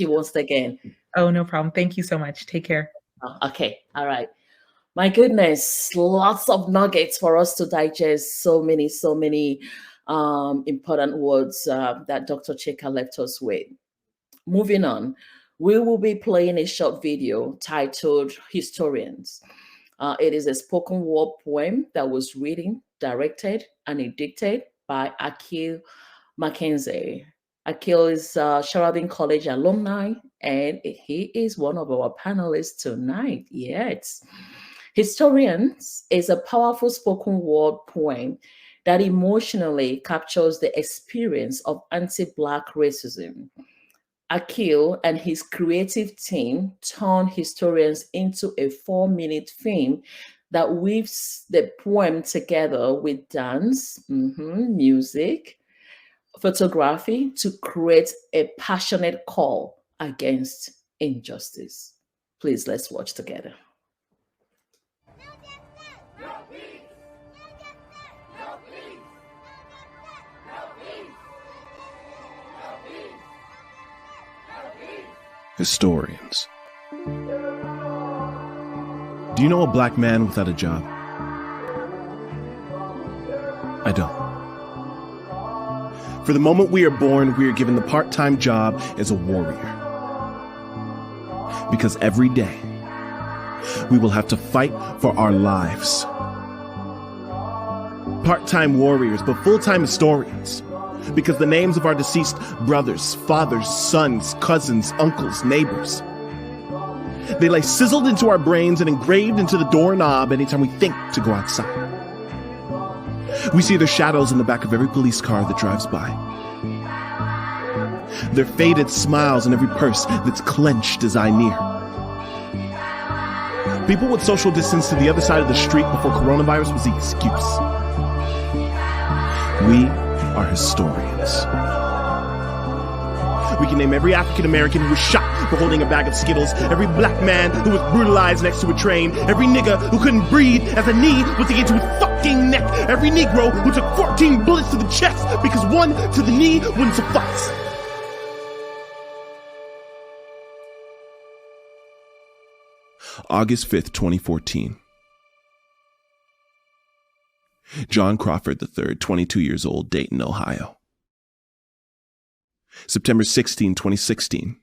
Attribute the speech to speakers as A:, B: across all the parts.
A: you once again.
B: Oh, no problem. Thank you so much. Take care.
A: Okay. All right. My goodness, lots of nuggets for us to digest. So many important words that Dr. Chika left us with. Moving on, we will be playing a short video titled Historians. It is a spoken word poem that was written, directed, and edited by Akil Mackenzie. Akil is Sheridan College alumni, and he is one of our panelists tonight. Yes. Historians is a powerful spoken word poem that emotionally captures the experience of anti Black racism. Akil and his creative team turned Historians into a 4-minute film that weaves the poem together with dance, music, photography to create a passionate call against injustice. Please, let's watch together.
C: Historians. Do you know a Black man without a job? I don't. For the moment we are born, we are given the part-time job as a warrior. Because every day, we will have to fight for our lives. Part-time warriors, but full-time historians. Because the names of our deceased brothers, fathers, sons, cousins, uncles, neighbors, they lay sizzled into our brains and engraved into the doorknob anytime we think to go outside. We see their shadows in the back of every police car that drives by. Their faded smiles in every purse that's clenched as I near. People would social distance to the other side of the street before coronavirus was the excuse. We are historians. We can name every African American who was shot for holding a bag of Skittles, every Black man who was brutalized next to a train, every nigga who couldn't breathe as a knee was against his fucking neck, every Negro who took 14 bullets to the chest because one to the knee wouldn't suffice. August 5th, 2014. John Crawford III, 22 years old, Dayton, Ohio. September 16, 2016.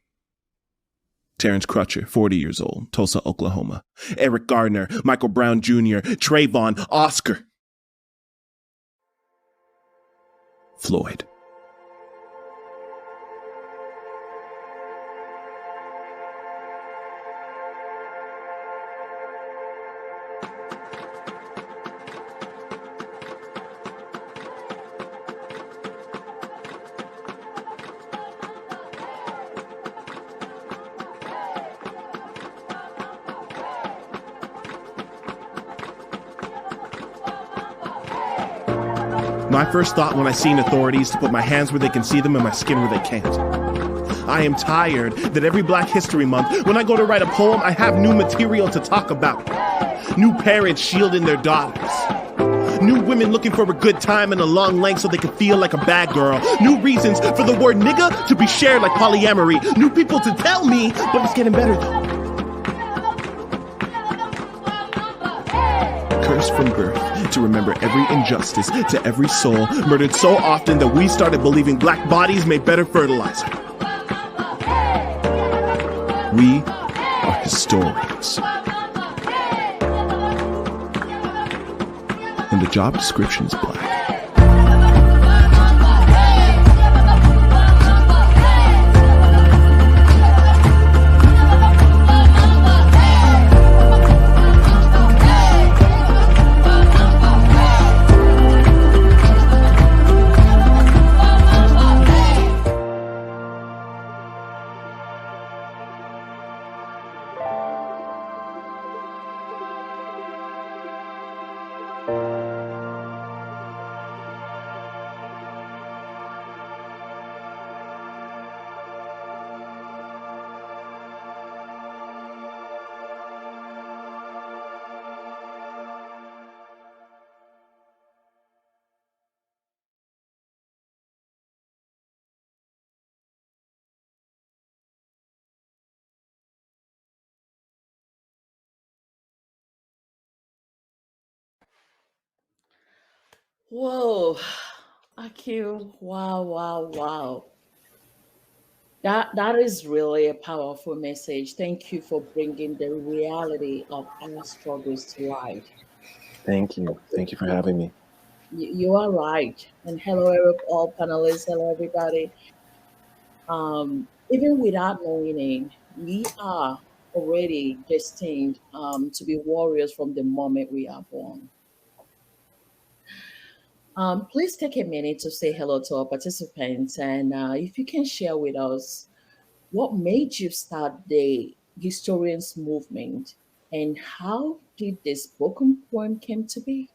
C: Terrence Crutcher, 40 years old, Tulsa, Oklahoma. Eric Gardner, Michael Brown Jr., Trayvon, Oscar. Floyd. My first thought when I seen authorities to put my hands where they can see them and my skin where they can't. I am tired that every Black History Month, when I go to write a poem, I have new material to talk about. New parents shielding their daughters. New women looking for a good time and a long length so they can feel like a bad girl. New reasons for the word nigga to be shared like polyamory. New people to tell me, but it's getting better though. Cursed from birth to remember every injustice to every soul murdered so often that we started believing Black bodies made better fertilizer. We are historians. And the job description is Black.
A: Whoa, Akil, wow, wow, wow. That is really a powerful message. Thank you for bringing the reality of our struggles to light.
D: Thank you. Thank you for having me.
A: You are right. And hello, all panelists. Hello, everybody. Even without knowing it, we are already destined to be warriors from the moment we are born. Please take a minute to say hello to our participants, and if you can share with us what made you start the historians movement, and how did this spoken poem came to be?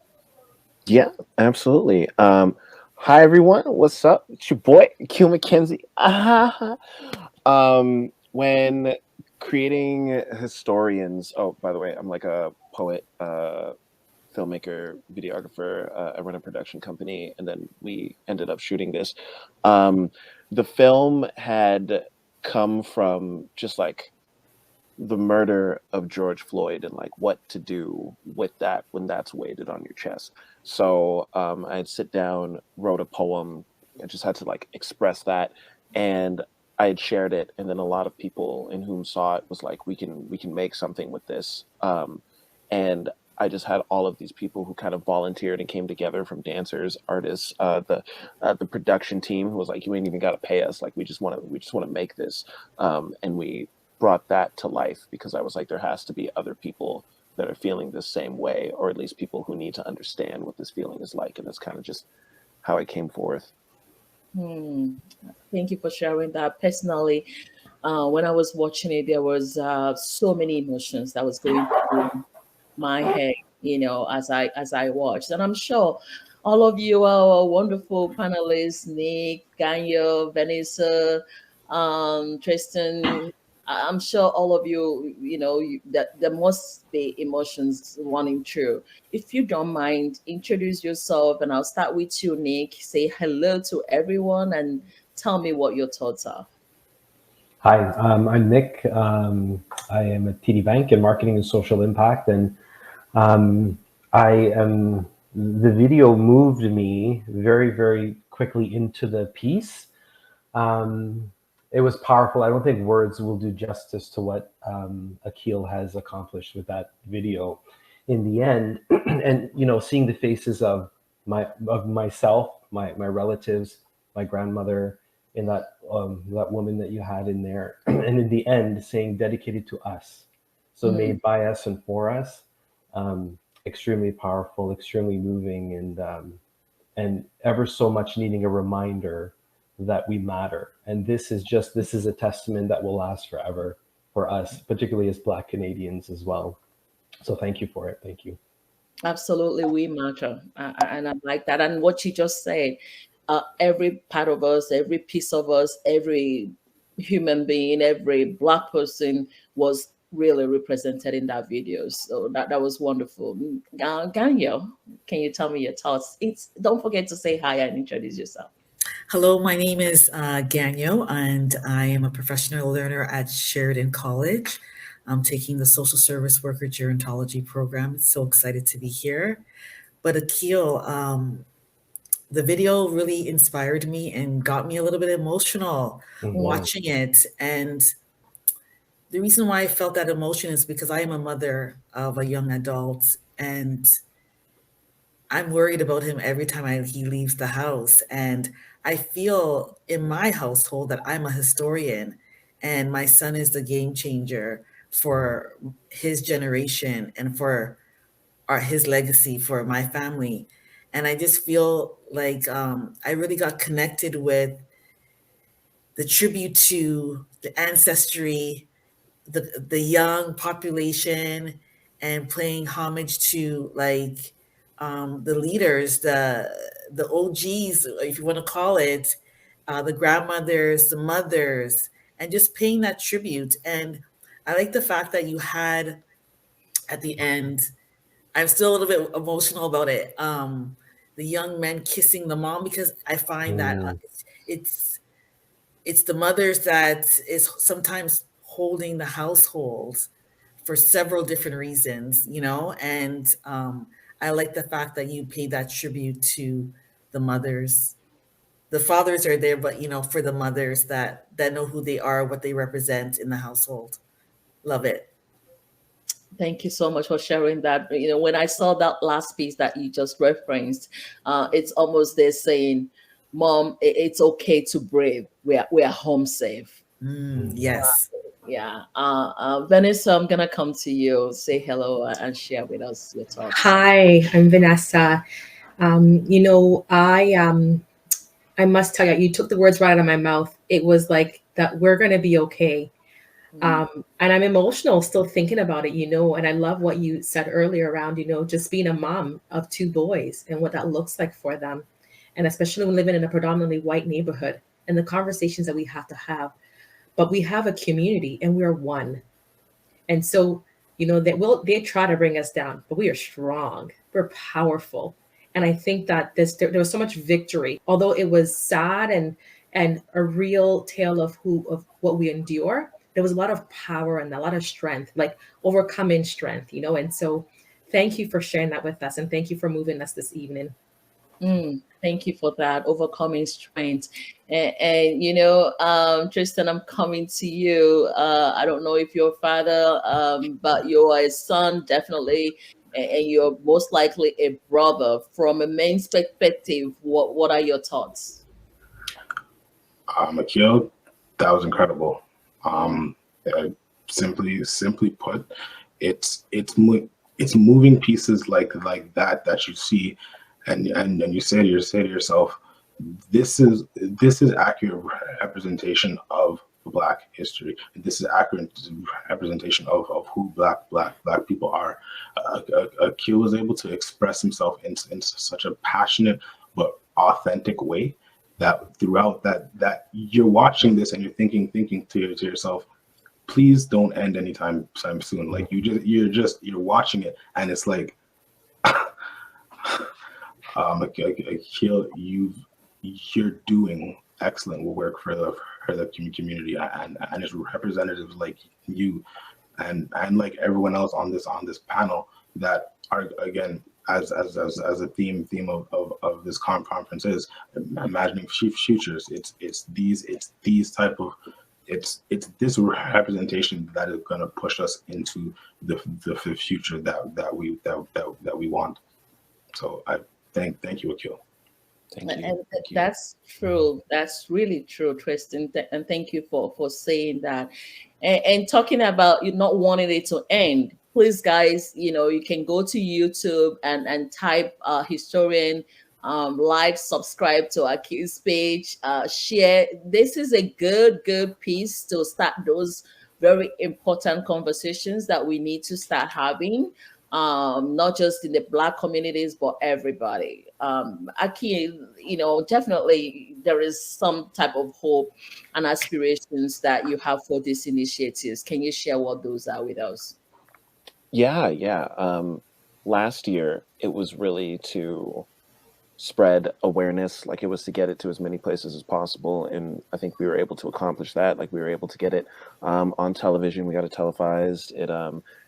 D: Yeah, absolutely. Hi everyone. What's up? It's your boy Q McKenzie. When creating historians. Oh, by the way, I'm like a poet, filmmaker, videographer. I run a production company, and then we ended up shooting this. Um, the film had come from just like the murder of George Floyd and like what to do with that when that's weighted on your chest. So I'd sit down, wrote a poem. I just had to like express that, and I had shared it, and then a lot of people in whom saw it was like, we can make something with this. And I just had all of these people who kind of volunteered and came together, from dancers, artists, the production team who was like, you ain't even got to pay us, like we just want to make this, and we brought that to life because I was like, there has to be other people that are feeling the same way, or at least people who need to understand what this feeling is like. And that's kind of just how it came forth.
A: Hmm. Thank you for sharing that. Personally, when I was watching it, there was so many emotions that was going through my head, as I watched. And I'm sure all of you are wonderful panelists, Nick, Ganyo, Vanessa, Tristan. I'm sure all of you, that there must be emotions running through. If you don't mind, introduce yourself, and I'll start with you, Nick. Say hello to everyone and tell me what your thoughts are.
E: Hi, I'm Nick. I am at TD Bank in Marketing and Social Impact, and um, the video moved me very, very quickly into the piece. It was powerful. I don't think words will do justice to what Akil has accomplished with that video in the end. And, seeing the faces of myself, my relatives, my grandmother, in that woman that you had in there, and in the end saying dedicated to us, so made by us and for us. Extremely powerful, extremely moving, and ever so much needing a reminder that we matter. And this is a testament that will last forever for us, particularly as Black Canadians as well. So thank you for it. Thank you.
A: Absolutely, we matter, and I like that. And what you just said, every part of us, every piece of us, every human being, every Black person was really represented in that video. So that was wonderful. Ganyo, can you tell me your thoughts? Don't forget to say hi and introduce yourself.
F: Hello, my name is Ganyo, and I am a professional learner at Sheridan College. I'm taking the social service worker gerontology program. So excited to be here. But Akil, the video really inspired me and got me a little bit emotional watching it. And the reason why I felt that emotion is because I am a mother of a young adult, and I'm worried about him every time he leaves the house. And I feel in my household that I'm a historian, and my son is the game changer for his generation and for his legacy for my family. And I just feel like I really got connected with the tribute to the ancestry, the young population, and paying homage to like the leaders, the OGs, if you want to call it, the grandmothers, the mothers, and just paying that tribute. And I like the fact that you had at the end. I'm still a little bit emotional about it. The young men kissing the mom, because I find that it's it's the mothers that is sometimes holding the household for several different reasons, and I like the fact that you pay that tribute to the mothers. The fathers are there, but for the mothers that know who they are, what they represent in the household. Love it.
A: Thank you so much for sharing that. When I saw that last piece that you just referenced, it's almost there saying, "Mom, it's okay to brave. We are home safe."
F: Yes.
A: Yeah. Vanessa, I'm gonna come to you. Say hello and share with us your thoughts.
B: Hi, I'm Vanessa. I must tell you, you took the words right out of my mouth. It was like that we're going to be okay. And I'm emotional still thinking about it, and I love what you said earlier around, just being a mom of 2 boys and what that looks like for them. And especially when living in a predominantly white neighborhood and the conversations that we have to have. But we have a community and we're one. And so, they try to bring us down, but we are strong. We're powerful. And I think that there was so much victory, although it was sad and a real tale of what we endure. There was a lot of power and a lot of strength, like overcoming strength, And so, thank you for sharing that with us, and thank you for moving us this evening.
A: Thank you for that, overcoming strength. And Tristan, I'm coming to you. I don't know if you're a father, but you're a son, definitely, and you're most likely a brother. From a man's perspective, what are your thoughts?
G: Akil, that was incredible. Simply put, it's moving pieces like that you see. And you say to yourself, this is accurate representation of Black history. This is accurate representation of who Black people are. Akil was able to express himself in such a passionate but authentic way that throughout that you're watching this and you're thinking to yourself, please don't end anytime soon. Like you're watching it and it's like. Akil, you're doing excellent work for the community and its representatives like you and like everyone else on this panel that are, again, as a theme of this conference is imagining futures. It's this representation that is going to push us into the future that we want. So Thank you, Akil.
A: That's true. That's really true, Tristan. And thank you for saying that. And talking about you not wanting it to end. Please, guys, you can go to YouTube and type historian, like, subscribe to Akil's page, share. This is a good piece to start those very important conversations that we need to start having. Not just in the Black communities, but everybody. Akil, definitely there is some type of hope and aspirations that you have for these initiatives. Can you share what those are with us?
D: Yeah. Last year, it was really to spread awareness, like it was to get it to as many places as possible. And I think we were able to accomplish that. Like we were able to get it on television. We got it televised. It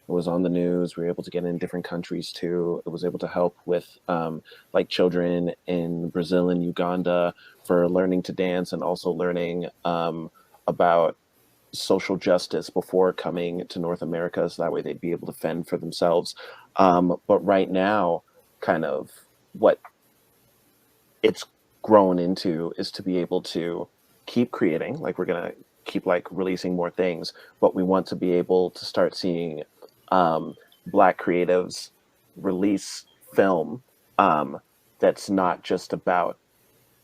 D: was on the news. We were able to get it in different countries too. It was able to help with like children in Brazil and Uganda for learning to dance and also learning about social justice before coming to North America. So that way they'd be able to fend for themselves. But right now, kind of what it's grown into is to be able to keep creating. Like we're going to keep like releasing more things, but we want to be able to start seeing Black creatives release film that's not just about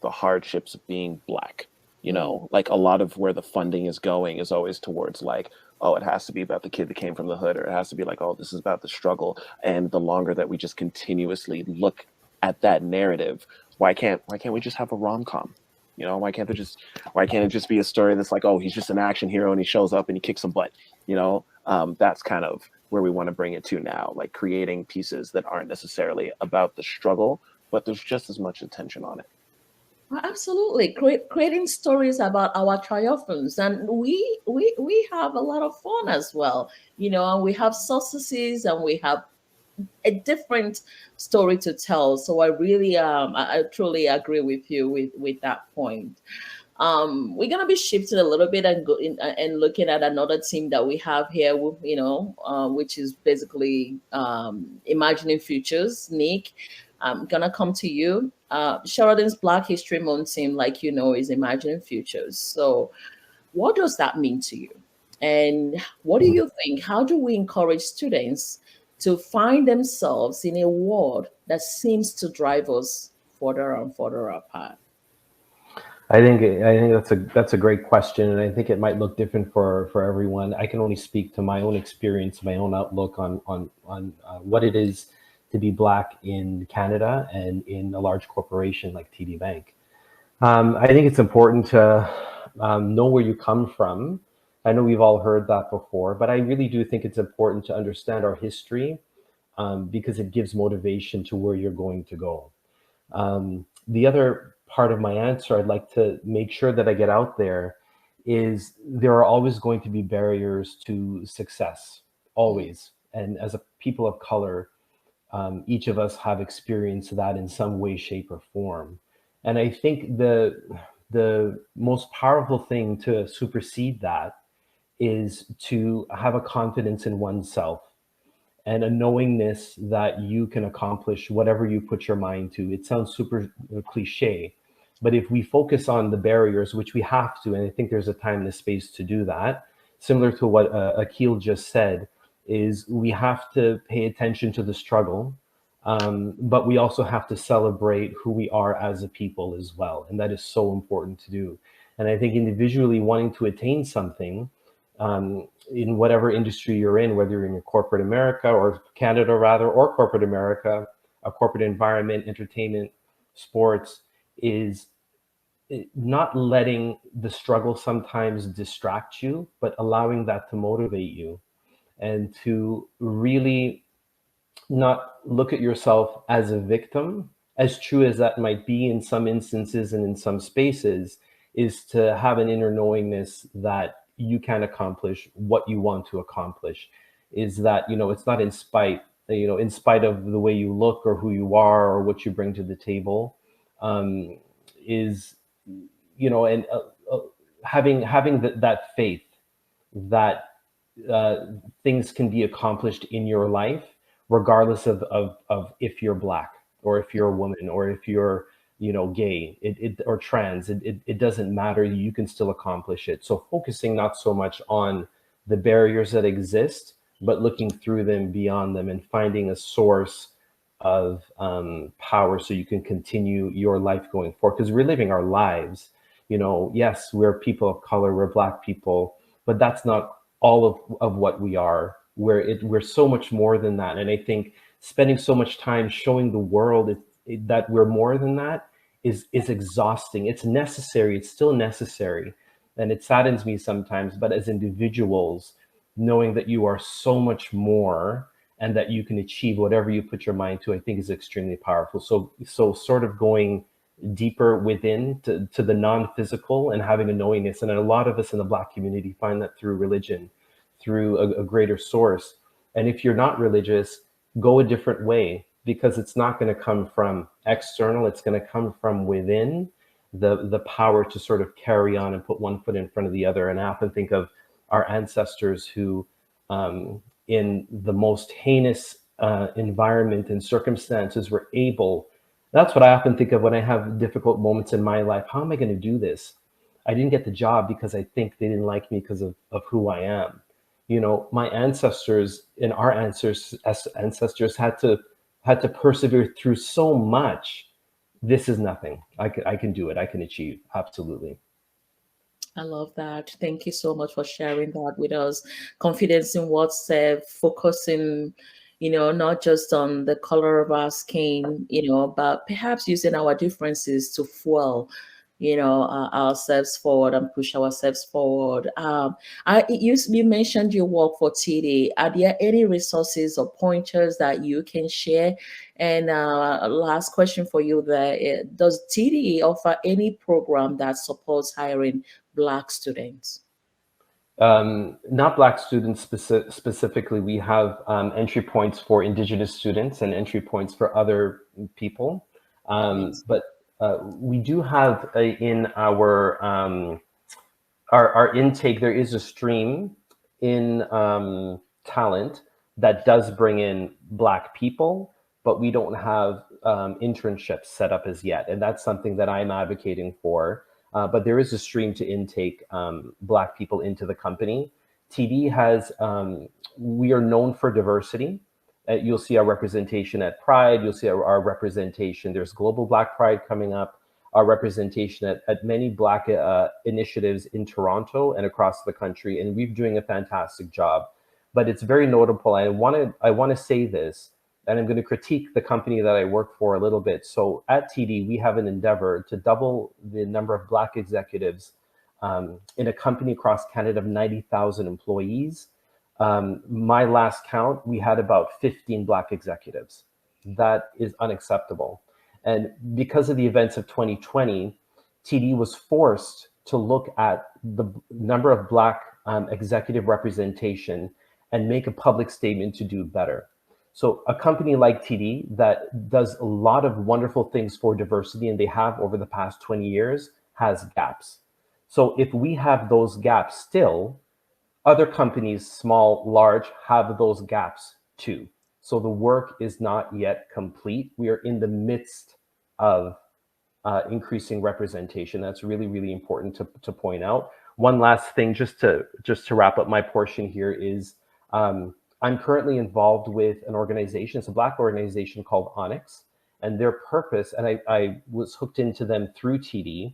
D: the hardships of being Black. Like a lot of where the funding is going is always towards like, oh, it has to be about the kid that came from the hood, or it has to be like, oh, this is about the struggle. And the longer that we just continuously look at that narrative, why can't we just have a rom-com? Why can't it just be a story that's like, oh, he's just an action hero and he shows up and he kicks some butt? That's kind of where we want to bring it to now, like creating pieces that aren't necessarily about the struggle, but there's just as much attention on it.
A: Absolutely, creating stories about our triumphs, and we have a lot of fun as well, and we have successes and we have a different story to tell. So I really, I truly agree with you with that point. We're gonna be shifting a little bit and and looking at another team that we have here, which is basically imagining futures. Nick, I'm gonna come to you. Sheridan's Black History Month team, like is imagining futures. So, what does that mean to you? And what do you think? How do we encourage students to find themselves in a world that seems to drive us further and further apart?
E: I think that's a great question, and I think it might look different for everyone. I can only speak to my own experience, my own outlook on what it is to be Black in Canada and in a large corporation like TD Bank. I think it's important to know where you come from. I know we've all heard that before, but I really do think it's important to understand our history because it gives motivation to where you're going to go. The other part of my answer I'd like to make sure that I get out there is there are always going to be barriers to success, always. And as a people of color, each of us have experienced that in some way, shape, or form. And I think the most powerful thing to supersede that is to have a confidence in oneself and a knowingness that you can accomplish whatever you put your mind to. It sounds super cliche, but if we focus on the barriers, which we have to, and I think there's a time and a space to do that, similar to what Akil just said, is we have to pay attention to the struggle, but we also have to celebrate who we are as a people as well. And that is so important to do. And I think individually wanting to attain something, in whatever industry you're in, whether you're in corporate America or Canada rather, or corporate America, a corporate environment, entertainment, sports, is not letting the struggle sometimes distract you, but allowing that to motivate you and to really not look at yourself as a victim, as true as that might be in some instances and in some spaces, is to have an inner knowingness that you can accomplish what you want to accomplish. Is that, it's not in spite of the way you look or who you are or what you bring to the table, is, and having that faith that things can be accomplished in your life, regardless of if you're Black or if you're a woman or if you're gay, or trans, it doesn't matter. You can still accomplish it. So focusing not so much on the barriers that exist, but looking through them, beyond them, and finding a source of power so you can continue your life going forward. Because we're living our lives. Yes, we're people of color, we're Black people, but that's not all of what we are. We're so much more than that. And I think spending so much time showing the world that we're more than that is exhausting. It's necessary. It's still necessary. And it saddens me sometimes, but as individuals, knowing that you are so much more and that you can achieve whatever you put your mind to, I think is extremely powerful. So sort of going deeper within to the non-physical and having a knowingness. And a lot of us in the Black community find that through religion, through a greater source. And if you're not religious, go a different way, because it's not going to come from external. It's going to come from within, the power to sort of carry on and put one foot in front of the other. And I often think of our ancestors who, in the most heinous environment and circumstances, were able. That's what I often think of when I have difficult moments in my life. How am I going to do this? I didn't get the job because I think they didn't like me because of who I am. My ancestors and our ancestors had to persevere through so much. This is nothing. I can do it. I can achieve. Absolutely.
A: I love that. Thank you so much for sharing that with us. Confidence in oneself, focusing, not just on the color of our skin, but perhaps using our differences to fuel, ourselves forward and push ourselves forward. You mentioned you work for TD. Are there any resources or pointers that you can share? And last question for you there: does TD offer any program that supports hiring Black students?
E: not Black students specifically. We have entry points for Indigenous students and entry points for other people. But we do have in our intake, there is a stream in talent that does bring in Black people, but we don't have internships set up as yet. And that's something that I'm advocating for. But there is a stream to intake Black people into the company. TD has, we are known for diversity. You'll see our representation at Pride. You'll see our representation. There's Global Black Pride coming up. Our representation at many Black initiatives in Toronto and across the country. And we're doing a fantastic job. But it's very notable. I want to say this, and I'm going to critique the company that I work for a little bit. So at TD, we have an endeavor to double the number of Black executives in a company across Canada of 90,000 employees. My last count, we had about 15 Black executives. That is unacceptable. And because of the events of 2020, TD was forced to look at the number of Black executive representation and make a public statement to do better. So a company like TD that does a lot of wonderful things for diversity, and they have over the past 20 years, has gaps. So if we have those gaps still, other companies, small, large, have those gaps too. So the work is not yet complete. We are in the midst of increasing representation. That's really, really important to point out. One last thing, just to wrap up my portion here is, I'm currently involved with an organization. It's a Black organization called Onyx, and their purpose, and I was hooked into them through TD,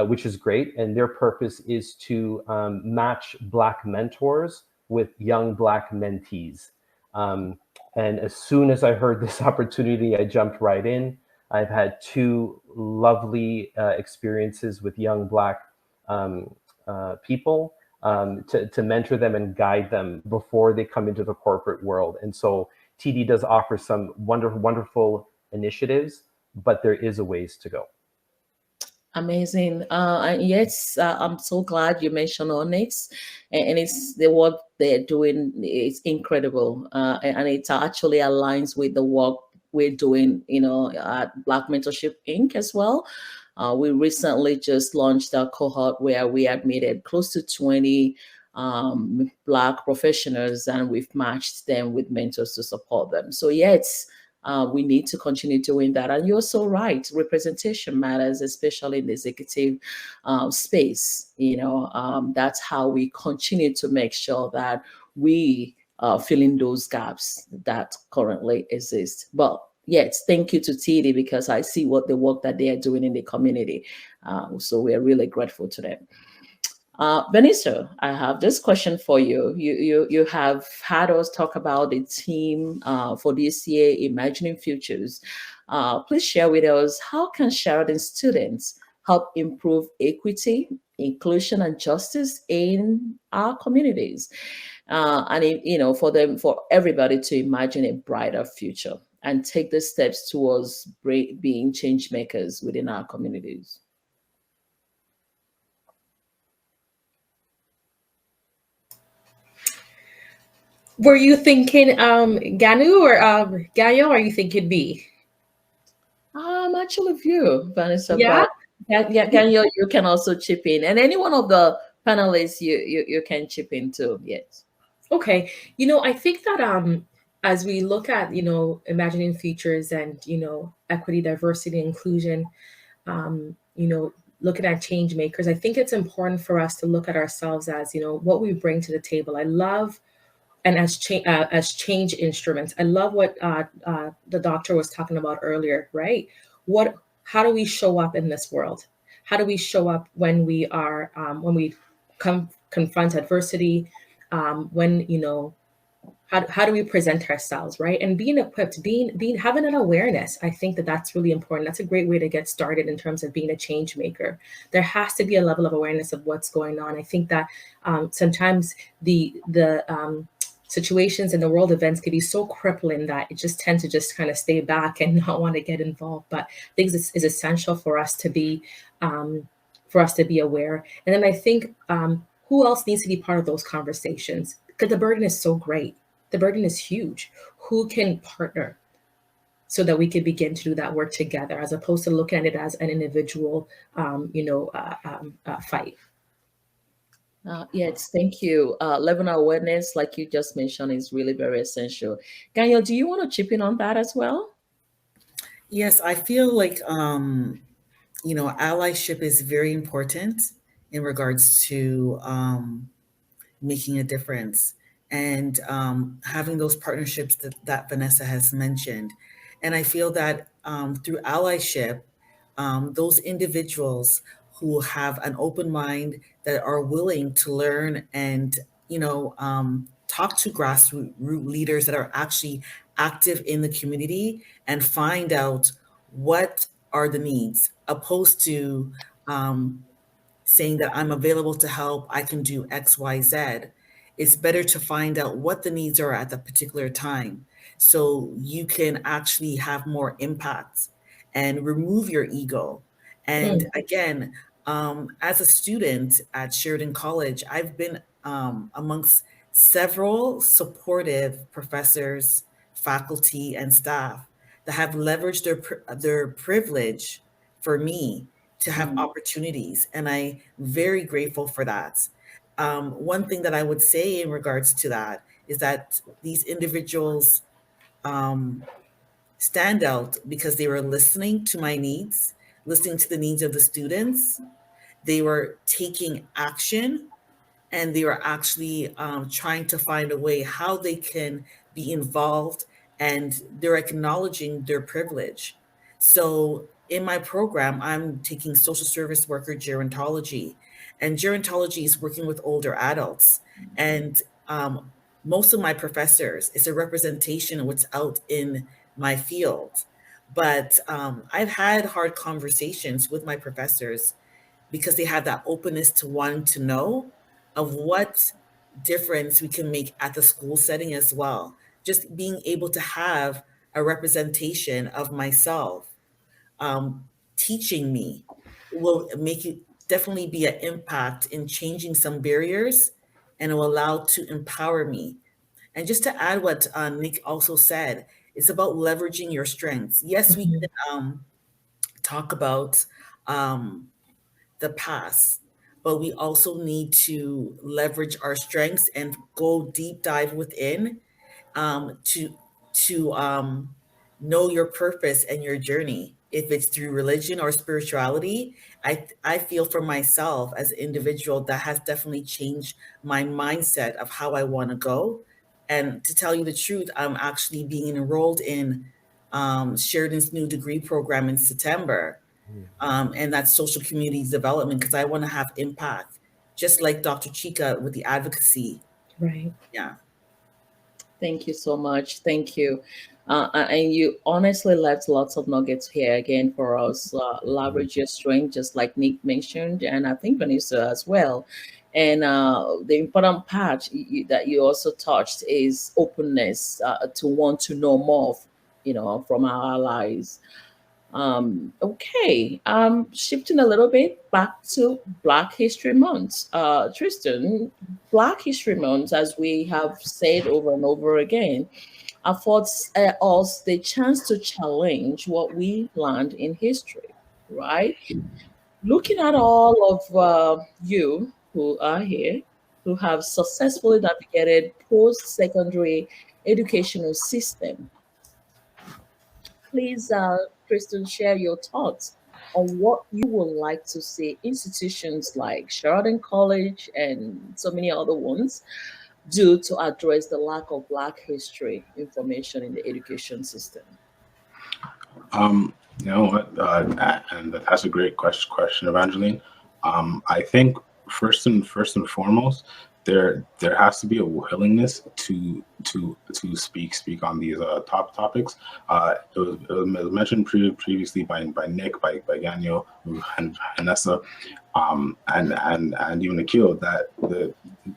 E: which is great. And their purpose is to match Black mentors with young Black mentees. And as soon as I heard this opportunity, I jumped right in. I've had 2 lovely experiences with young Black people to mentor them and guide them before they come into the corporate world. And so TD does offer some wonderful initiatives, but there is a ways to go.
A: Amazing. And yes, I'm so glad you mentioned Onyx, and it's the work they're doing is incredible, and it actually aligns with the work we're doing, at Black Mentorship Inc. as well. We recently just launched a cohort where we admitted close to 20 Black professionals, and we've matched them with mentors to support them. So yes, we need to continue doing that. And you're so right. Representation matters, especially in the executive space. That's how we continue to make sure that we fill in those gaps that currently exist. But yes, thank you to TD, because I see what the work that they are doing in the community. So we are really grateful to them. Benito, I have this question for you. You have had us talk about the theme for this year, Imagining Futures. Please share with us, how can Sheridan students help improve equity, inclusion, and justice in our communities? And for everybody to imagine a brighter future and take the steps towards being change makers within our communities.
B: Were you thinking Ganu or Gayo, or are you thinking B?
A: Actually you, Vanessa.
B: Yeah.
A: But Gayo, you can also chip in. And any one of the panelists, you can chip in too. Yes.
B: Okay. I think that as we look at, imagining futures and, equity, diversity, inclusion, looking at change makers, I think it's important for us to look at ourselves as, what we bring to the table. I love, and as change instruments, I love what the doctor was talking about earlier, right? How do we show up in this world? How do we show up when we are, when we confront adversity? How do we present ourselves, right? And being equipped, having an awareness, I think that's really important. That's a great way to get started in terms of being a change maker. There has to be a level of awareness of what's going on. I think that sometimes the situations and the world events can be so crippling that it just tends to just kind of stay back and not want to get involved. But I think this is essential for us to be aware. And then I think who else needs to be part of those conversations? Because the burden is so great. The burden is huge. Who can partner so that we can begin to do that work together, as opposed to looking at it as an individual, fight?
A: Yes, thank you. Level awareness, like you just mentioned, is really very essential. Daniel, do you want to chip in on that as well?
F: Yes, I feel like allyship is very important in regards to making a difference and having those partnerships that Vanessa has mentioned. And I feel that through allyship, those individuals who have an open mind, that are willing to learn and talk to grassroots leaders that are actually active in the community and find out what are the needs, opposed to saying that I'm available to help, I can do X, Y, Z. It's better to find out what the needs are at that particular time so you can actually have more impact and remove your ego. And again, as a student at Sheridan College, I've been amongst several supportive professors, faculty, and staff that have leveraged their privilege for me to have opportunities. And I'm very grateful for that. One thing that I would say in regards to that is that these individuals stand out because they were listening to my needs, listening to the needs of the students. They were taking action, and they were actually trying to find a way how they can be involved, and they're acknowledging their privilege. So in my program, I'm taking social service worker gerontology, and gerontology is working with older adults. And most of my professors is a representation of what's out in my field. But I've had hard conversations with my professors because they have that openness to wanting to know of what difference we can make at the school setting as well. Just being able to have a representation of myself teaching me will make it definitely be an impact in changing some barriers, and it will allow to empower me. And just to add what Nick also said, it's about leveraging your strengths. Yes, we can talk about the past, but we also need to leverage our strengths and go deep dive within to know your purpose and your journey. If it's through religion or spirituality, I feel for myself as an individual that has definitely changed my mindset of how I want to go. And to tell you the truth, I'm actually being enrolled in Sheridan's new degree program in September. And that's social community development, because I want to have impact, just like Dr. Chika with the advocacy.
B: Right.
F: Yeah.
A: Thank you so much. Thank you. And you honestly left lots of nuggets here again for us. Leverage your strength, just like Nick mentioned, and I think Vanessa as well. And the important part that you also touched is openness to want to know more, from our allies. Okay. Shifting a little bit back to Black History Month. Tristan, Black History Month, as we have said over and over again, affords us the chance to challenge what we learned in history, right? Looking at all of you who are here, who have successfully navigated post-secondary educational system, please, Kristen, share your thoughts on what you would like to see institutions like Sheridan College and so many other ones do to address the lack of Black history information in the education system.
G: You know what, and that's a great question, Evangeline. I think first and foremost, there has to be a willingness to speak on these top topics. It was mentioned previously by Nick, by Ganyo, and Vanessa, and even Akil, that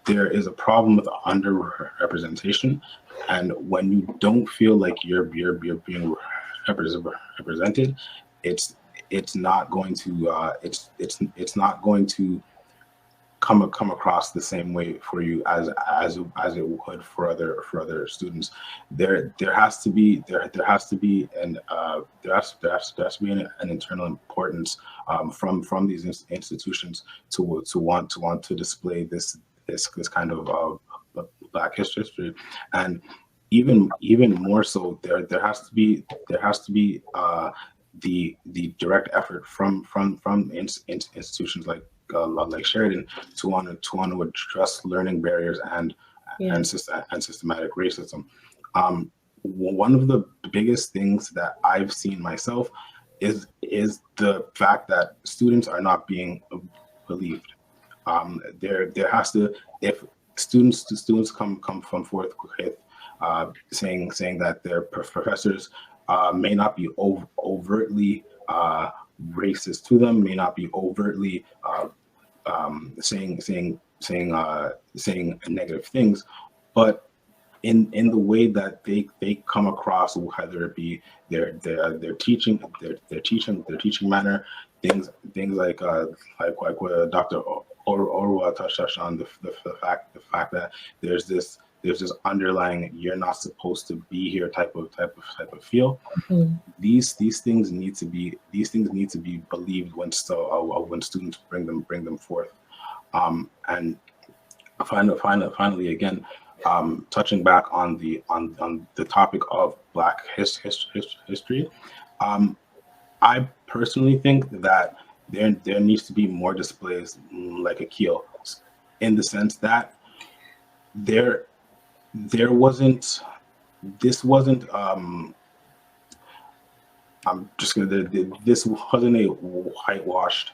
G: there is a problem with underrepresentation, and when you don't feel like you're being represented, it's not going to come across the same way for you as it would for other students. There has to be an internal importance from these institutions to want to display this kind of Black history, and even more so, there has to be the direct effort from institutions like Sheridan to want to address learning barriers and systematic racism. One of the biggest things that I've seen myself is the fact that students are not being believed. There has to, if students come forth with saying that their professors may not be overtly racist to them, may not be overtly saying negative things, but in the way that they come across, whether it be their teaching manner, things like what Dr. Orwa touched on, the fact that there's this underlying "you're not supposed to be here" type of feel.
B: Mm-hmm.
G: These things need to be believed when students bring them forth. And finally again, touching back on the topic of Black history, I personally think that there needs to be more displays like Akil, in the sense that this wasn't this wasn't a whitewashed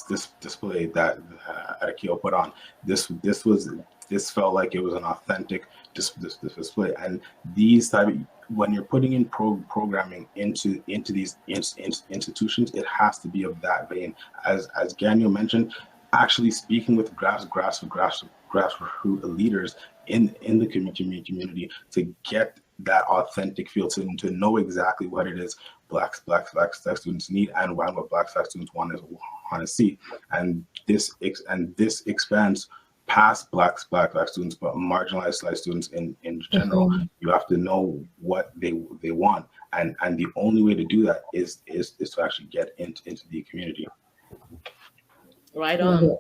G: this display that Akil put on. This felt like it was an authentic display, and these type of, when you're putting in programming into these institutions, it has to be of that vein. As Daniel mentioned, actually speaking with grassroots leaders in the community to get that authentic feel, to know exactly what it is Black students need and what Black students want to see, and this expands past Black students, but marginalized students in general.
B: Mm-hmm.
G: You have to know what they want, and the only way to do that is to actually get into the community.
A: Right on.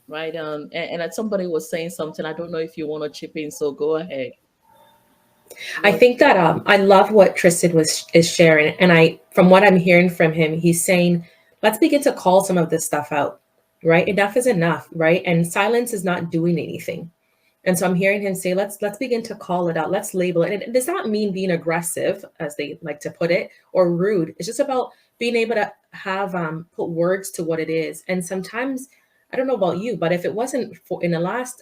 A: Right on. And somebody was saying something. I don't know if you want to chip in, so go ahead.
B: I think that I love what Tristan is sharing, and from what I'm hearing from him, he's saying, let's begin to call some of this stuff out, right? Enough is enough, right? And silence is not doing anything. And so I'm hearing him say, let's begin to call it out. Let's label it. And it does not mean being aggressive, as they like to put it, or rude. It's just about being able to have put words to what it is. And sometimes, I don't know about you, but if it wasn't in the last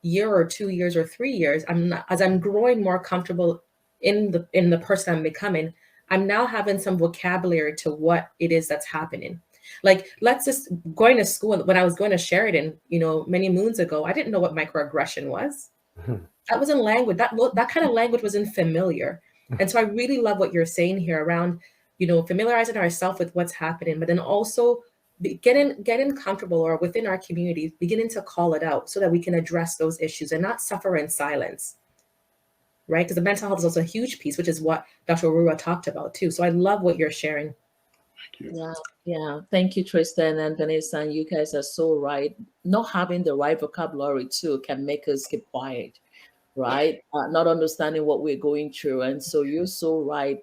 B: year or 2 years or 3 years, as I'm growing more comfortable in the person I'm becoming, I'm now having some vocabulary to what it is that's happening. Like, let's just going to school. When I was going to Sheridan, many moons ago, I didn't know what microaggression was. That wasn't language. That kind of language wasn't familiar. And so I really love what you're saying here around, familiarizing ourselves with what's happening, but then also getting comfortable, or within our communities, beginning to call it out so that we can address those issues and not suffer in silence, right? Because the mental health is also a huge piece, which is what Dr. Arua talked about too. So I love what you're sharing.
A: Yeah. Thank you, Tristan and Vanessa. And you guys are so right. Not having the right vocabulary too can make us keep quiet, right? Not understanding what we're going through. And so you're so right.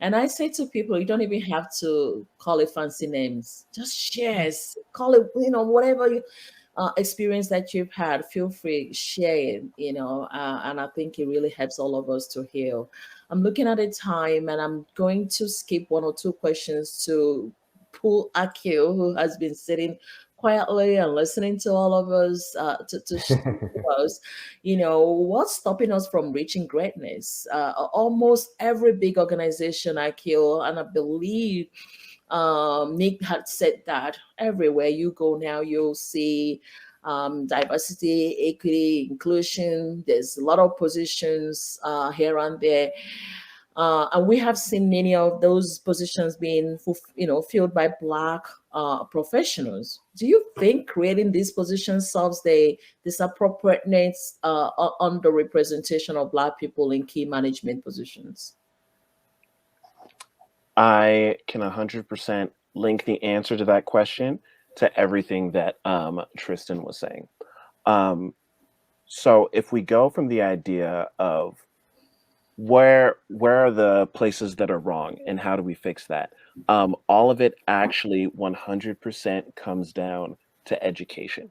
A: And I say to people, you don't even have to call it fancy names. Just share, call it, whatever you experience that you've had, feel free, share it, and I think it really helps all of us to heal. I'm looking at the time, and I'm going to skip one or two questions to pull Akil, who has been sitting quietly and listening to all of us, to share with us, what's stopping us from reaching greatness. Almost every big organization, Akil, and I believe Nick had said that everywhere you go now, you'll see diversity, equity, inclusion. There's a lot of positions here and there. And we have seen many of those positions being, filled by Black professionals. Do you think creating these positions solves the disappropriateness underrepresentation of Black people in key management positions?
D: I can 100% link the answer to that question to everything that Tristan was saying. So if we go from the idea of where are the places that are wrong and how do we fix that, all of it actually 100% comes down to education,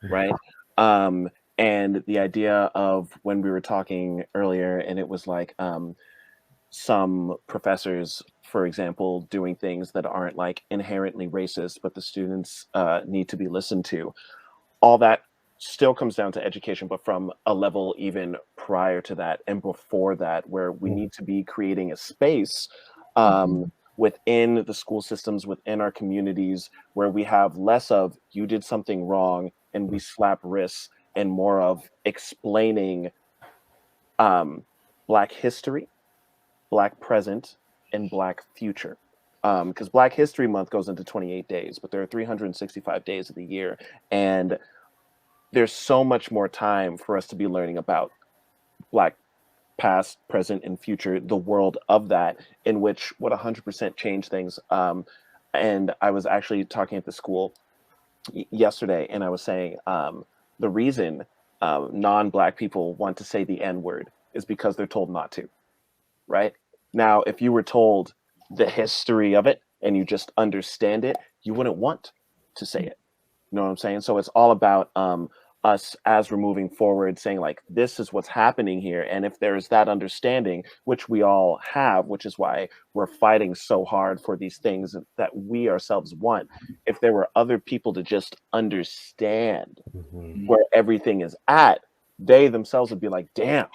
D: right? And the idea of when we were talking earlier, and it was like some professors, for example, doing things that aren't like inherently racist, but the students need to be listened to. All that still comes down to education, but from a level even prior to that and before that, where we need to be creating a space within the school systems, within our communities, where we have less of you did something wrong and we slap wrists, and more of explaining Black history, Black present, and Black future. Because Black History Month goes into 28 days, but there are 365 days of the year. And there's so much more time for us to be learning about Black past, present, and future, the world of that, in which would 100% change things. And I was actually talking at the school yesterday, and I was saying the reason non-Black people want to say the N-word is because they're told not to, right? Now, if you were told the history of it and you just understand it, you wouldn't want to say it. You know what I'm saying? So it's all about us as we're moving forward saying like, this is what's happening here. And if there's that understanding, which we all have, which is why we're fighting so hard for these things that we ourselves want. If there were other people to just understand where everything is at, they themselves would be like, damn,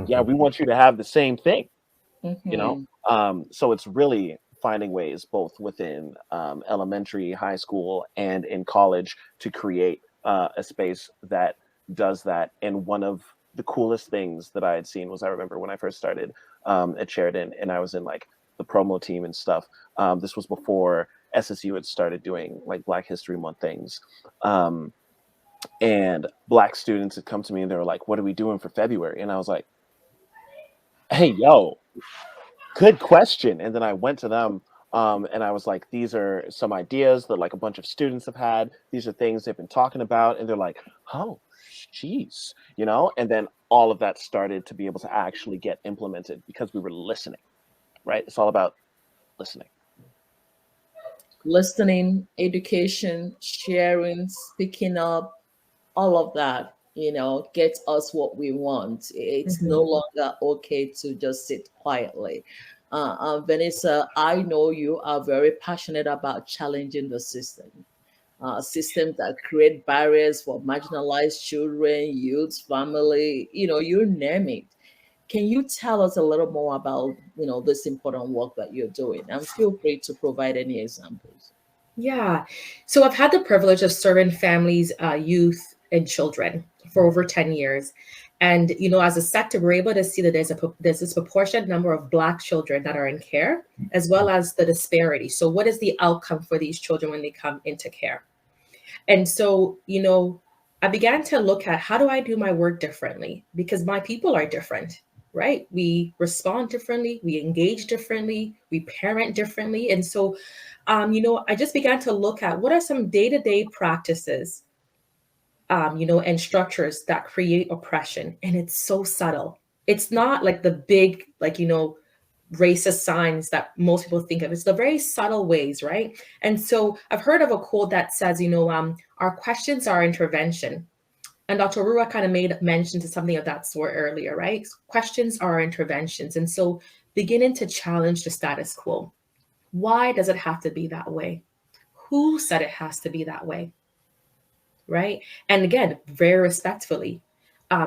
D: yeah, we want you to have the same thing, you know? So it's really finding ways both within elementary, high school, and in college to create a space that does that. And one of the coolest things that I had seen was, I remember when I first started at Sheridan and I was in like the promo team and stuff. This was before SSU had started doing like Black History Month things. And Black students had come to me and they were like, what are we doing for February? And I was like, hey, yo, good question. And then I went to them and I was like, these are some ideas that like a bunch of students have had. These are things they've been talking about. And they're like, oh, geez, you know? And then all of that started to be able to actually get implemented because we were listening, right? It's all about listening.
A: Listening, education, sharing, speaking up, all of that, gets us what we want. It's no longer okay to just sit quietly. Vanessa, I know you are very passionate about challenging the system. Systems that create barriers for marginalized children, youth, family, you name it. Can you tell us a little more about, this important work that you're doing? And feel free to provide any examples.
B: Yeah. So I've had the privilege of serving families, youth, and children for over 10 years. And, as a sector, we're able to see that there's this proportionate number of Black children that are in care, as well as the disparity. So what is the outcome for these children when they come into care? And so, I began to look at, how do I do my work differently? Because my people are different, right? We respond differently, we engage differently, we parent differently. And so, I just began to look at what are some day-to-day practices, and structures that create oppression. And it's so subtle. It's not like the big, racist signs that most people think of. It's the very subtle ways, right? And so I've heard of a quote that says, our questions are intervention. And Dr. Rua kind of made mention to something of that sort earlier, right? Questions are interventions. And so beginning to challenge the status quo. Why does it have to be that way? Who said it has to be that way? Right? And again, very respectfully,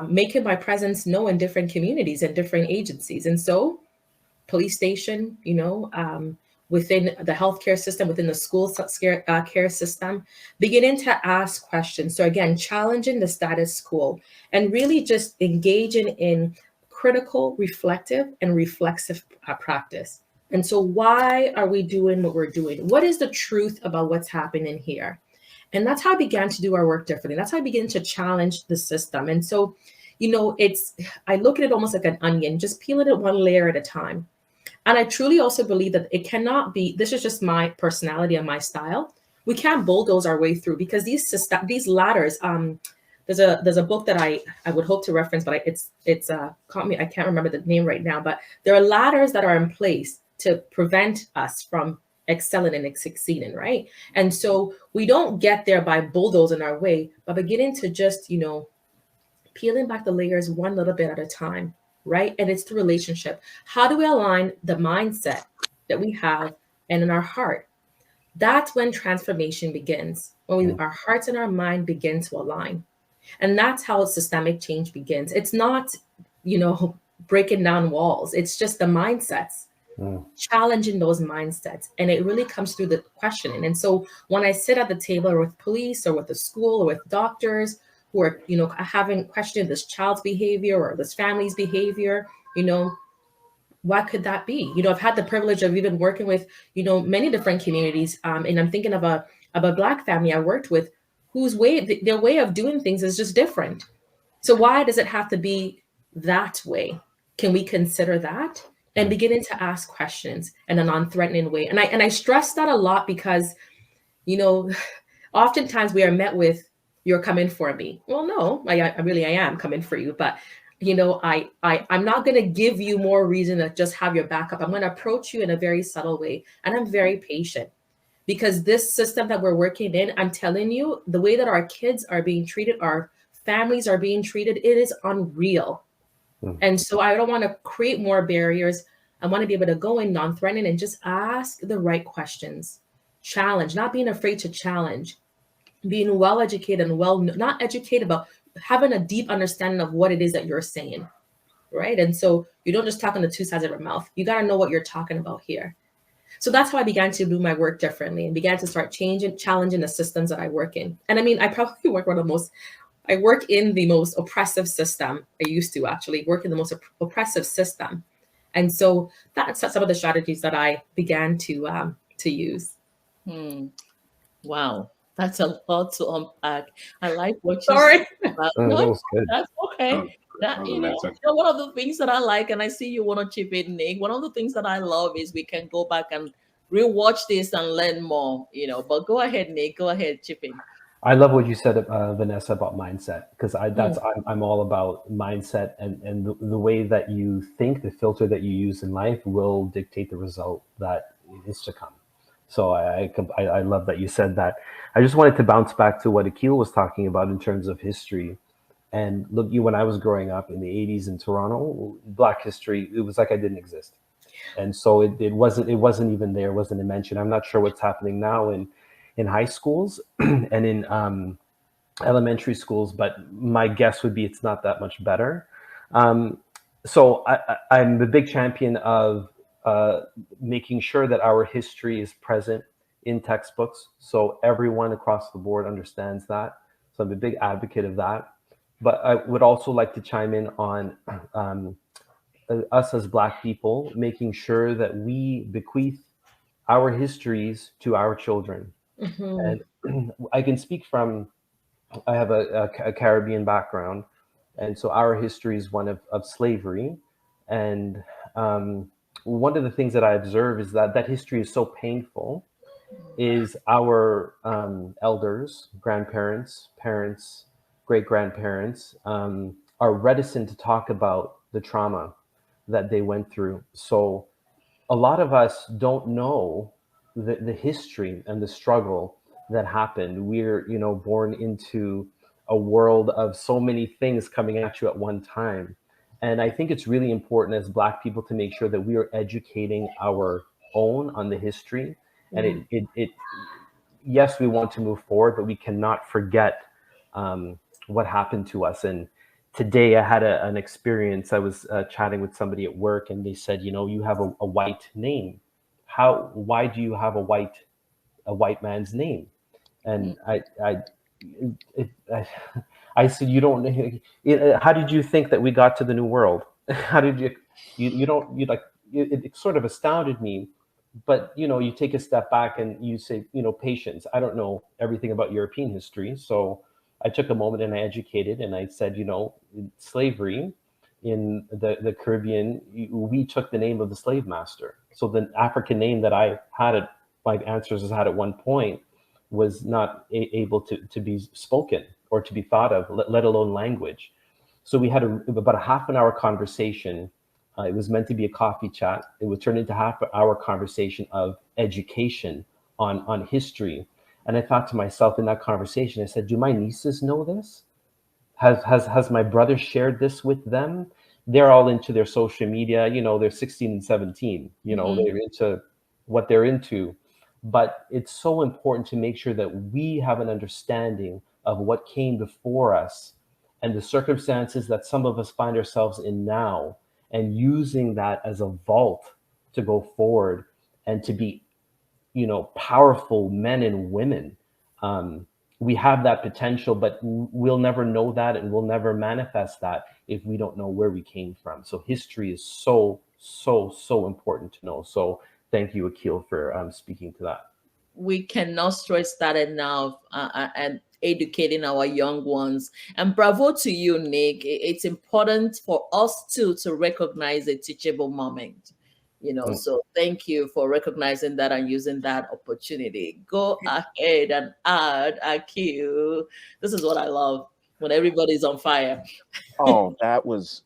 B: making my presence known in different communities and different agencies. And so police station, within the healthcare system, within the school care system, beginning to ask questions. So again, challenging the status quo and really just engaging in critical, reflective, and reflexive practice. And so why are we doing what we're doing? What is the truth about what's happening here? And that's how I began to do our work differently. That's how I began to challenge the system. And so, I look at it almost like an onion, just peeling it one layer at a time. And I truly also believe that it cannot be, this is just my personality and my style. We can't bulldoze our way through, because these ladders, there's a book that I would hope to reference, but it's caught me, I can't remember the name right now, but there are ladders that are in place to prevent us from excelling and succeeding, right? And so we don't get there by bulldozing our way, but beginning to just, peeling back the layers one little bit at a time, right? And it's the relationship. How do we align the mindset that we have and in our heart? That's when transformation begins, when our hearts and our mind begin to align. And that's how systemic change begins. It's not, breaking down walls. It's just the mindsets, challenging those mindsets. And it really comes through the questioning. And so when I sit at the table or with police or with the school or with doctors who are, having questioned this child's behavior or this family's behavior, what could that be? I've had the privilege of even working with, many different communities. And I'm thinking of a Black family I worked with whose their way of doing things is just different. So why does it have to be that way? Can we consider that? And beginning to ask questions in a non-threatening way. And I stress that a lot because, oftentimes we are met with, "You're coming for me." Well, no, I am coming for you. But, I'm not going to give you more reason to just have your backup. I'm going to approach you in a very subtle way. And I'm very patient. Because this system that we're working in, I'm telling you, the way that our kids are being treated, our families are being treated, it is unreal. And so I don't want to create more barriers. I want to be able to go in non-threatening and just ask the right questions. Challenge, not being afraid to challenge. Being well-educated and not educated, but having a deep understanding of what it is that you're saying, right? And so you don't just talk on the two sides of your mouth. You got to know what you're talking about here. So that's how I began to do my work differently and began to start challenging the systems that I work in. And I mean, I probably work in the most oppressive system. I used to actually work in the most oppressive system. And so that's some of the strategies that I began to use.
A: Wow. That's a lot to unpack. I like what you
B: Sorry.
A: said about
E: That was good.
A: that's okay. One of the things that I like, and I see you want to chip in, Nick. One of the things that I love is we can go back and rewatch this and learn more, But go ahead, Nick. Go ahead, chip in.
E: I love what you said, Vanessa, about mindset, because I'm all about mindset, and the way that you think, the filter that you use in life will dictate the result that is to come. So I love that you said that. I just wanted to bounce back to what Akil was talking about in terms of history. And look, when I was growing up in the 80s in Toronto, Black history, it was like I didn't exist. And so it wasn't even there, wasn't a mention. I'm not sure what's happening now in high schools and in elementary schools, but my guess would be it's not that much better. So I'm a big champion of making sure that our history is present in textbooks, so everyone across the board understands that. So I'm a big advocate of that. But I would also like to chime in on us as Black people, making sure that we bequeath our histories to our children. And I can speak from, I have a Caribbean background, and so our history is one of slavery. And one of the things that I observe is that history is so painful, is our elders, grandparents, parents, great-grandparents are reticent to talk about the trauma that they went through. So a lot of us don't know the history and the struggle that happened. We're, born into a world of so many things coming at you at one time. And I think it's really important as Black people to make sure that we are educating our own on the history. And yes, we want to move forward, but we cannot forget what happened to us. And today I had an experience. I was chatting with somebody at work, and they said, you have a white name. Why do you have a white man's name? And I said, you don't. How did you think that we got to the New World? how did you don't, you like, it sort of astounded me. But, you take a step back and you say, patience. I don't know everything about European history. So I took a moment and I educated and I said, slavery in the Caribbean, we took the name of the slave master. So the African name that I had at my ancestors had at one point was not able to be spoken or to be thought of, let alone language. So we had about a half an hour conversation. It was meant to be a coffee chat. It would turn into half an hour conversation of education on history. And I thought to myself in that conversation, I said, do my nieces know this? Has my brother shared this with them? They're all into their social media, they're 16 and 17, they're into what they're into. But it's so important to make sure that we have an understanding of what came before us and the circumstances that some of us find ourselves in now, and using that as a vault to go forward and to be, powerful men and women. We have that potential, but we'll never know that, and we'll never manifest that if we don't know where we came from. So history is so, so, so important to know. So thank you, Akil, for speaking to that.
A: We cannot stress that enough, and educating our young ones. And bravo to you, Nick. It's important for us too to recognize a teachable moment. So thank you for recognizing that and using that opportunity. Go ahead and add, Akil. This is what I love, when everybody's on fire.
D: Oh, that was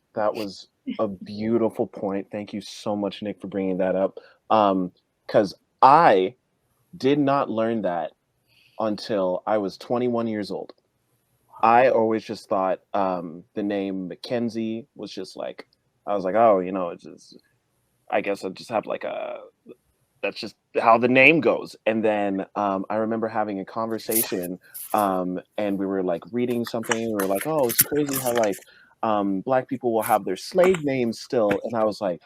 D: a beautiful point. Thank you so much, Nick, for bringing that up. Because I did not learn that until I was 21 years old. I always just thought the name Mackenzie was just like, I was like, oh, it's just, I guess I just have like that's just how the name goes. And then I remember having a conversation and we were like reading something. And we were like, oh, it's crazy how like Black people will have their slave names still. And I was like,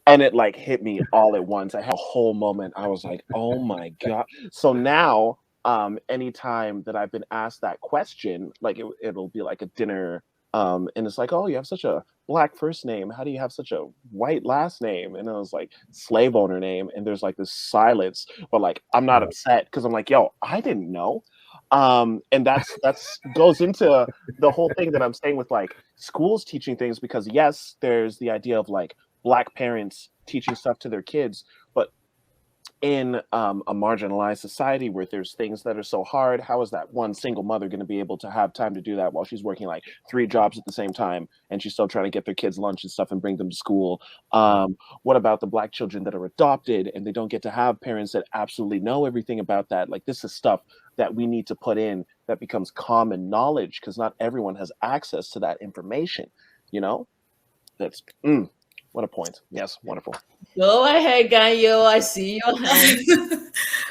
D: and it like hit me all at once. I had a whole moment. I was like, oh my God. So now anytime that I've been asked that question, like it'll be like a dinner and it's like, oh, you have such a Black first name. How do you have such a white last name? And it was like slave owner name. And there's like this silence, but like, I'm not upset because I'm like, yo, I didn't know. And that's goes into the whole thing that I'm saying with like schools teaching things, because yes, there's the idea of like Black parents teaching stuff to their kids, but in a marginalized society where there's things that are so hard, how is that one single mother going to be able to have time to do that while she's working like 3 jobs at the same time and she's still trying to get their kids lunch and stuff and bring them to school? What about the Black children that are adopted and they don't get to have parents that absolutely know everything about that? Like, this is stuff that we need to put in that becomes common knowledge, because not everyone has access to that information. That's what a point. Yes, wonderful.
A: Go ahead, Ganyo. I see your hand.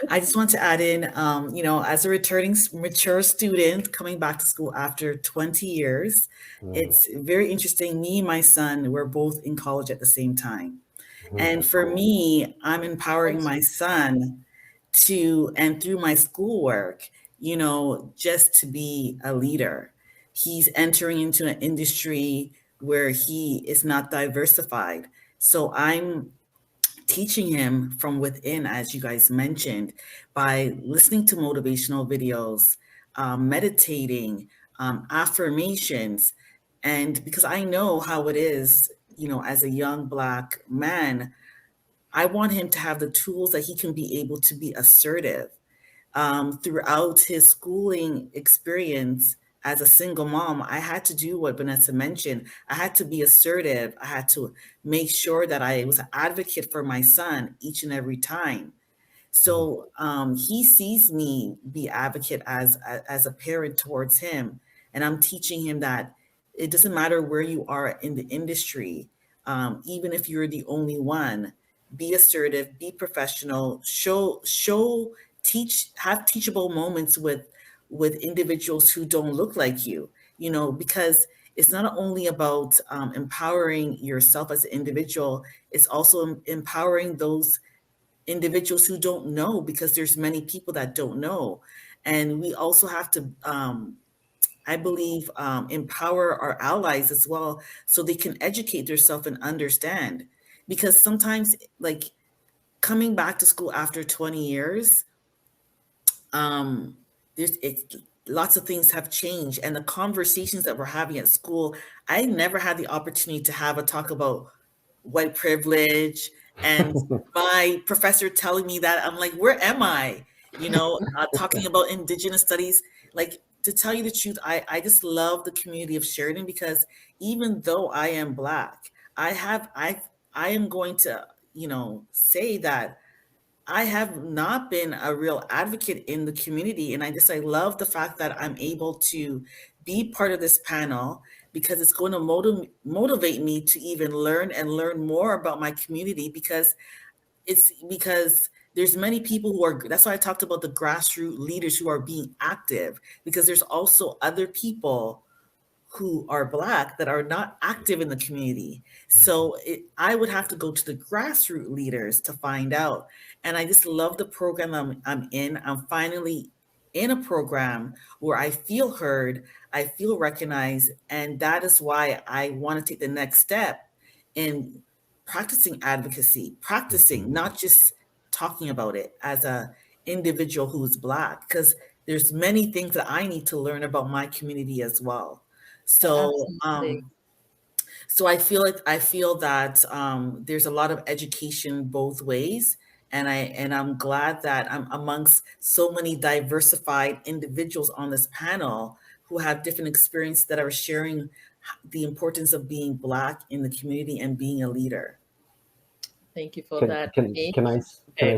F: I just want to add in, as a returning mature student coming back to school after 20 years, it's very interesting. Me and my son were both in college at the same time. And for me, I'm empowering my son and through my schoolwork, just to be a leader. He's entering into an industry where he is not diversified. So I'm teaching him from within, as you guys mentioned, by listening to motivational videos, meditating, affirmations. And because I know how it is, as a young Black man, I want him to have the tools that he can be able to be assertive. Throughout his schooling experience as a single mom, I had to do what Vanessa mentioned. I had to be assertive. I had to make sure that I was an advocate for my son each and every time. So he sees me be advocate as a parent towards him. And I'm teaching him that it doesn't matter where you are in the industry, even if you're the only one, be assertive, be professional, have teachable moments with individuals who don't look like you, because it's not only about empowering yourself as an individual, it's also empowering those individuals who don't know, because there's many people that don't know. And we also have to I believe, empower our allies as well, so they can educate themselves and understand. Because sometimes, like, coming back to school after 20 years, there's lots of things have changed, and the conversations that we're having at school, I never had the opportunity to have a talk about white privilege, and my professor telling me that, I'm like, where am I? Talking about Indigenous studies. Like, to tell you the truth, I just love the community of Sheridan, because even though I am Black, I am going to, say that I have not been a real advocate in the community. And I love the fact that I'm able to be part of this panel, because it's going to motivate me to even learn and learn more about my community, because there's many people who are, that's why I talked about the grassroots leaders who are being active, because there's also other people who are Black that are not active in the community. So I would have to go to the grassroots leaders to find out. And I just love the program I'm in. I'm finally in a program where I feel heard, I feel recognized, and that is why I want to take the next step in practicing advocacy, practicing, not just talking about it as a individual who's Black, because there's many things that I need to learn about my community as well. So,
A: Absolutely.
F: so I feel that there's a lot of education both ways, and I'm glad that I'm amongst so many diversified individuals on this panel who have different experiences that are sharing the importance of being Black in the community and being a leader.
A: Thank you for
E: Can,
A: that.
E: can,
A: Nick.
E: can I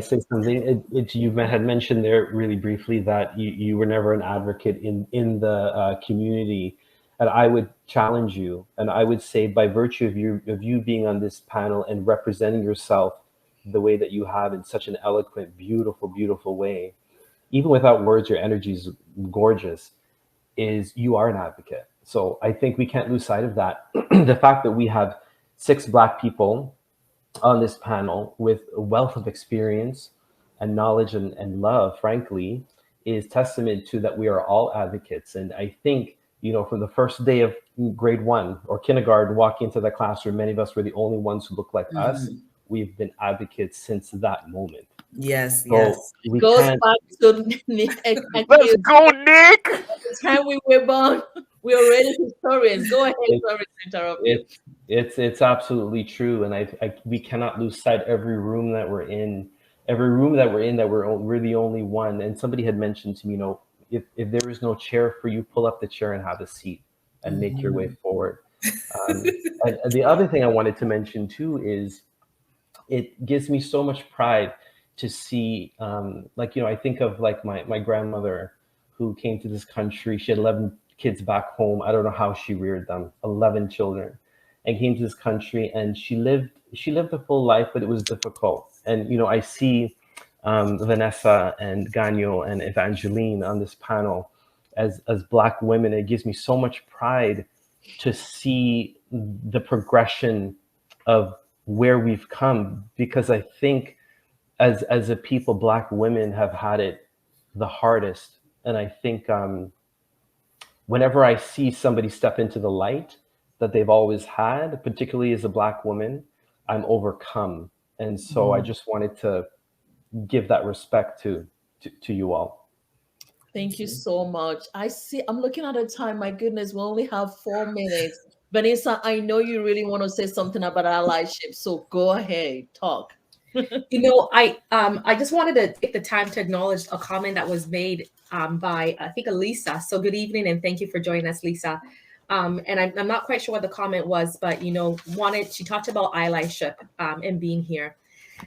E: say something? You had mentioned there really briefly that you were never an advocate in the community, and I would challenge you, and I would say, by virtue of you being on this panel and representing yourself the way that you have, in such an eloquent, beautiful, beautiful way, even without words, your energy is gorgeous. You are an advocate. So I think we can't lose sight of that. The fact that we have 6 Black people on this panel with a wealth of experience and knowledge and love, frankly, is testament to that we are all advocates. And I think, from the first day of grade 1 or kindergarten, walking into the classroom, many of us were the only ones who look like us. We've been advocates since that moment.
F: Yes,
E: So
F: yes.
E: we
A: Goes
E: can't.
A: back to Nick.
D: Let's go, Nick.
A: The time we were born, we are already historians. Go ahead, sorry to interrupt you.
E: It's absolutely true, and we cannot lose sight. Every room that we're in, that we're the only one. And somebody had mentioned to me, if there is no chair for you, pull up the chair and have a seat and make your way forward. And the other thing I wanted to mention too is, it gives me so much pride to see, I think of my grandmother who came to this country. She had 11 kids back home. I don't know how she reared them, 11 children, and came to this country, and she lived a full life, but it was difficult. And, I see Vanessa and Ganyo and Evangeline on this panel as Black women. It gives me so much pride to see the progression of where we've come, because I think as a people, Black women have had it the hardest. And I think whenever I see somebody step into the light that they've always had, particularly as a Black woman, I'm overcome. And so I just wanted to give that respect to you all.
A: Thank you so much. I'm looking at the time. My goodness, we only have 4 minutes. Vanessa, I know you really want to say something about allyship, so go ahead, talk.
B: I just wanted to take the time to acknowledge a comment that was made by, I think, Elisa. So good evening, and thank you for joining us, Lisa. And I'm not quite sure what the comment was, but she talked about allyship and being here.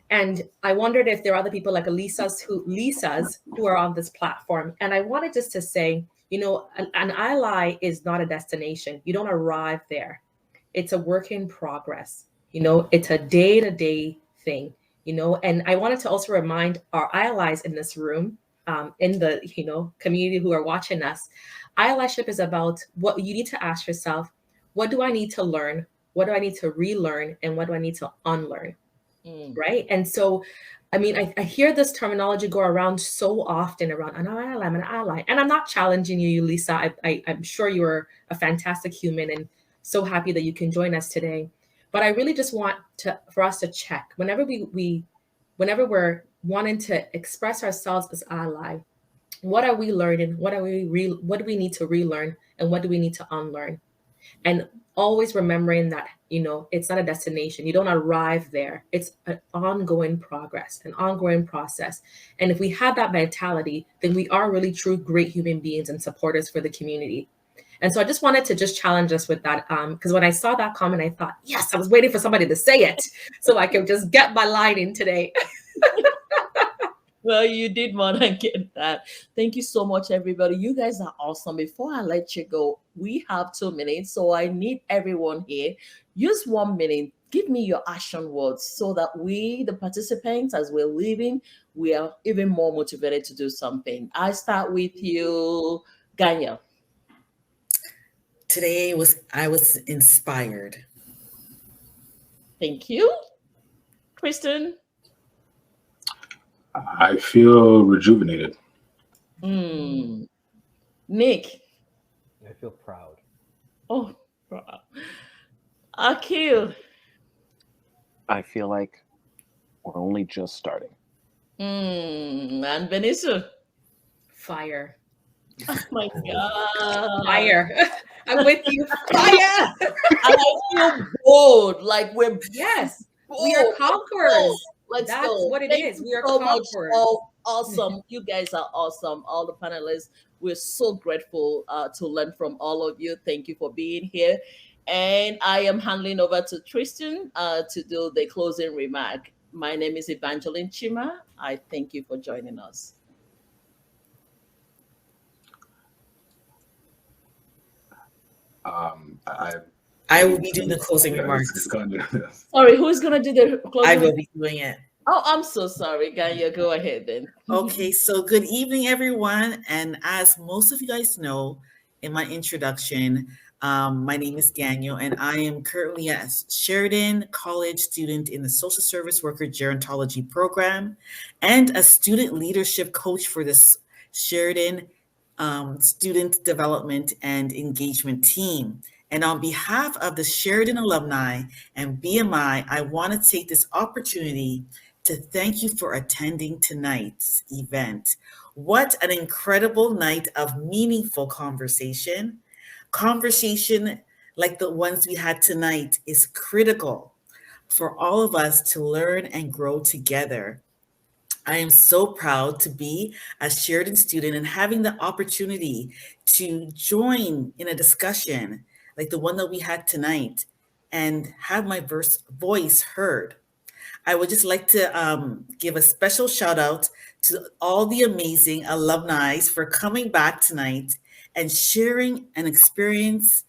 B: And I wondered if there are other people like Lisas who are on this platform. And I wanted just to say, an ally is not a destination. You don't arrive there. It's a work in progress. It's a day-to-day thing. And I wanted to also remind our allies in this room, in the community who are watching us, allyship is about what you need to ask yourself: what do I need to learn? What do I need to relearn? And what do I need to unlearn? Right. And so I mean, I hear this terminology go around so often around an ally, I'm an ally. And I'm not challenging you, Lisa. I'm sure you're a fantastic human and so happy that you can join us today. But I really just want for us to check whenever whenever we're wanting to express ourselves as ally, what are we learning? What do we need to relearn? And what do we need to unlearn? And always remembering that, it's not a destination. You don't arrive there. It's an ongoing progress, an ongoing process. And if we have that mentality, then we are really true great human beings and supporters for the community. And so I just wanted to just challenge us with that, because when I saw that comment, I thought, yes, I was waiting for somebody to say it so I could just get my line in today.
A: Well, you did more than get that. Thank you so much, everybody. You guys are awesome. Before I let you go, we have 2 minutes, so I need everyone here. Use 1 minute. Give me your action words so that we, the participants, as we're leaving, we are even more motivated to do something. I start with you, Ganya.
F: Today I was inspired.
A: Thank you. Kristen?
G: I feel rejuvenated.
A: Nick?
E: I feel proud.
A: Oh, proud. Akil?
D: I feel like we're only just starting.
A: And Vanessa?
B: Fire.
A: Oh my God.
B: Fire. I'm with you. Fire.
A: And I feel bold. Like we're
B: Yes.
A: bold.
B: We are conquerors.
A: Bold. Let's
B: That's
A: go.
B: what it
A: Thank
B: is.
A: you
B: We are
A: so much.
B: conquerors.
A: All awesome. You guys are awesome. All the panelists. We're so grateful to learn from all of you. Thank you for being here. And I am handing over to Tristan to do the closing remark. My name is Evangeline Chima. I thank you for joining us.
F: I will be doing the closing remarks.
A: Sorry, who's going to do the closing
F: I
A: remarks?
F: will be doing it.
A: Oh, I'm so sorry, Ganya. Go ahead then.
F: Okay, so good evening, everyone. And as most of you guys know, in my introduction, my name is Daniel, and I am currently a Sheridan College student in the Social Service Worker Gerontology program and a student leadership coach for this Sheridan Student Development and Engagement team. And on behalf of the Sheridan alumni and BMI, I want to take this opportunity to thank you for attending tonight's event. What an incredible night of meaningful conversation. Conversation like the ones we had tonight is critical for all of us to learn and grow together. I am so proud to be a Sheridan student and having the opportunity to join in a discussion like the one that we had tonight and have my voice heard. I would just like to give a special shout out to all the amazing alumni for coming back tonight and sharing an experience,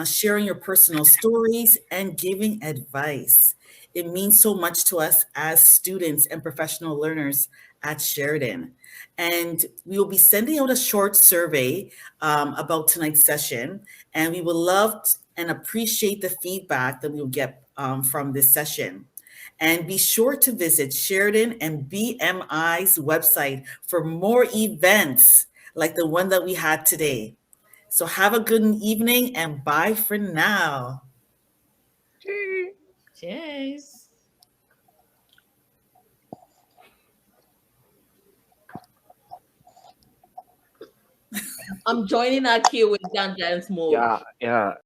F: sharing your personal stories and giving advice. It means so much to us as students and professional learners at Sheridan. And we will be sending out a short survey about tonight's session, and we will love and appreciate the feedback that we will get from this session. And be sure to visit Sheridan and BMI's website for more events like the one that we had today. So have a good evening and bye for now.
A: Cheers. I'm joining our queue with Jan Jan's move.
D: Yeah.